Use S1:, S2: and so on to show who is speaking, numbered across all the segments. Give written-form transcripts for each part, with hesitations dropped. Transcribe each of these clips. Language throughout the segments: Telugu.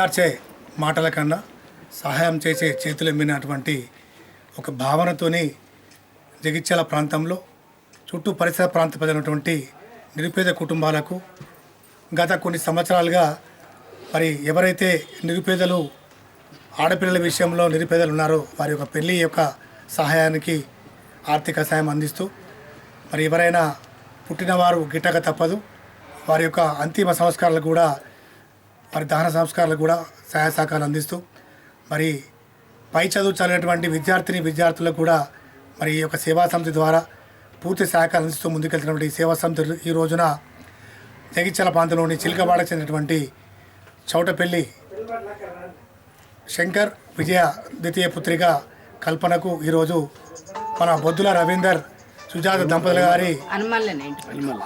S1: ఓదార్చే మాటల కన్నా సహాయం చేసే చేతులెమ్మినటువంటి ఒక భావనతోని జగిత్యాల ప్రాంతంలో చుట్టూ పరిసర ప్రాంత ప్రజలైనటువంటి నిరుపేద కుటుంబాలకు గత కొన్ని సంవత్సరాలుగా మరి ఎవరైతే నిరుపేదలు ఆడపిల్లల విషయంలో నిరుపేదలు ఉన్నారో వారి యొక్క పెళ్లి యొక్క సహాయానికి ఆర్థిక సహాయం అందిస్తూ మరి ఎవరైనా పుట్టినవారు గిట్టక తప్పదు వారి యొక్క అంతిమ సంస్కారాలు కూడా వారి దహన సంస్కారాలు కూడా సహాయ సహకారాలు అందిస్తూ మరి పై చదువు చదివినటువంటి విద్యార్థులకు కూడా మరి ఈ యొక్క సేవా సమితి ద్వారా పూర్తి సహకారం అందిస్తూ ముందుకెళ్తున్నటువంటి ఈ సేవా సమితి ఈ రోజున జగిత్యాల ప్రాంతంలోని చిలకవాడకు చెందినటువంటి చౌటపల్లి శంకర్ విజయ ద్వితీయ పుత్రిక కల్పనకు ఈరోజు మన బొద్దుల రవీందర్ సుజాత దంపతుల గారి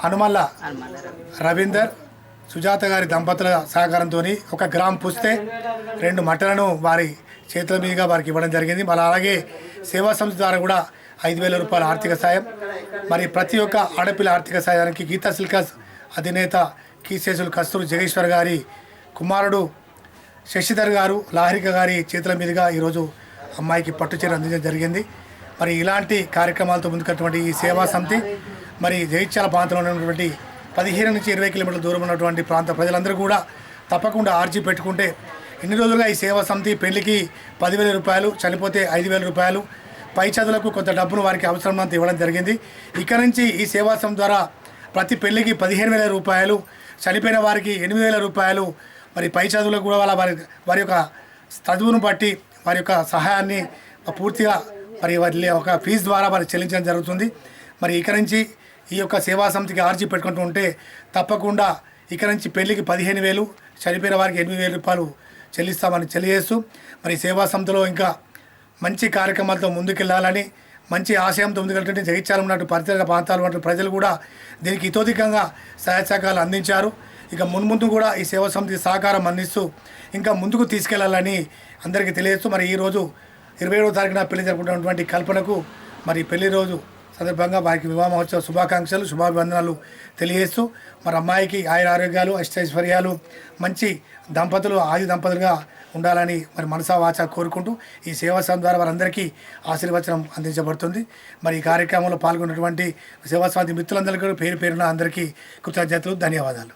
S1: హనుమల్ల రవీందర్ సుజాత గారి దంపతుల సహకారంతో ఒక గ్రామ్ పుస్తే 2 మట్టలను వారి చేతుల మీదుగా వారికి ఇవ్వడం జరిగింది. మళ్ళీ అలాగే సేవా సంస్థ ద్వారా కూడా 5,000 రూపాయల ఆర్థిక సాయం. మరి ప్రతి ఒక్క ఆడపిల్ల ఆర్థిక సాయానికి గీతా సిల్కస్ అధినేత కీసేసులు కస్తూరి జగేశ్వర్ గారి కుమారుడు శశిధర్ గారు లాహరిక గారి చేతుల మీదుగా ఈరోజు అమ్మాయికి పట్టుచీర అందించడం జరిగింది. మరి ఇలాంటి కార్యక్రమాలతో ముందుకున్నటువంటి ఈ సేవా సమితి మరి జగిత్యాల ప్రాంతంలో ఉన్నటువంటి 15 నుంచి 20 కిలోమీటర్ల దూరం ఉన్నటువంటి ప్రాంత ప్రజలందరూ కూడా తప్పకుండా ఆర్జీ పెట్టుకుంటే ఇన్ని రోజులుగా ఈ సేవా సమితి పెళ్లికి 10,000 రూపాయలు, చనిపోతే 5,000 రూపాయలు, పై చదువులకు కొంత డబ్బును వారికి అవసరమంత ఇవ్వడం జరిగింది. ఇక నుంచి ఈ సేవా సమితి ద్వారా ప్రతి పెళ్లికి 15,000 రూపాయలు, చనిపోయిన వారికి 8,000 రూపాయలు, మరి పై చదువులకు కూడా వారి యొక్క చదువును బట్టి వారి యొక్క సహాయాన్ని పూర్తిగా మరి వారి ఒక ఫీజు ద్వారా వారికి చెల్లించడం జరుగుతుంది. మరి ఇక నుంచి ఈ యొక్క సేవా సమితికి ఆర్జీ పెట్టుకుంటూ ఉంటే తప్పకుండా ఇక నుంచి పెళ్లికి 15,000, చనిపోయిన వారికి 8,000 రూపాయలు చెల్లిస్తామని తెలియజేస్తూ మరి సేవా సమితిలో ఇంకా మంచి కార్యక్రమాలతో ముందుకెళ్లాలని మంచి ఆశయంతో ముందుకెళ్తుంటే జగిత్యాల ఉన్నట్టు పరిసర ప్రాంతాలు వంటి ప్రజలు కూడా దీనికి ఇతోధికంగా సహాయ సహకారాలు అందించారు. ఇక మున్ముందు కూడా ఈ సేవా సమితి సహకారం అందిస్తూ ఇంకా ముందుకు తీసుకెళ్లాలని అందరికీ తెలియజేస్తూ మరి ఈరోజు 27వ తారీఖున పెళ్లి జరుపుకున్నటువంటి కల్పనకు మరి పెళ్లి రోజు సందర్భంగా వారికి వివాహ మహోత్సవ శుభాకాంక్షలు శుభాభివందనాలు తెలియజేస్తూ మరి అమ్మాయికి ఆరోగ్యాలు అష్టైశ్వర్యాలు మంచి ఆది దంపతులుగా ఉండాలని మరి మనసా వాచ కోరుకుంటూ ఈ సేవా సంఘం ద్వారా వారందరికీ ఆశీర్వచనం అందించబడుతుంది. మరి ఈ కార్యక్రమంలో పాల్గొన్నటువంటి సేవా సమితి మిత్రులందరికీ పేరు పేరున అందరికీ కృతజ్ఞతలు, ధన్యవాదాలు.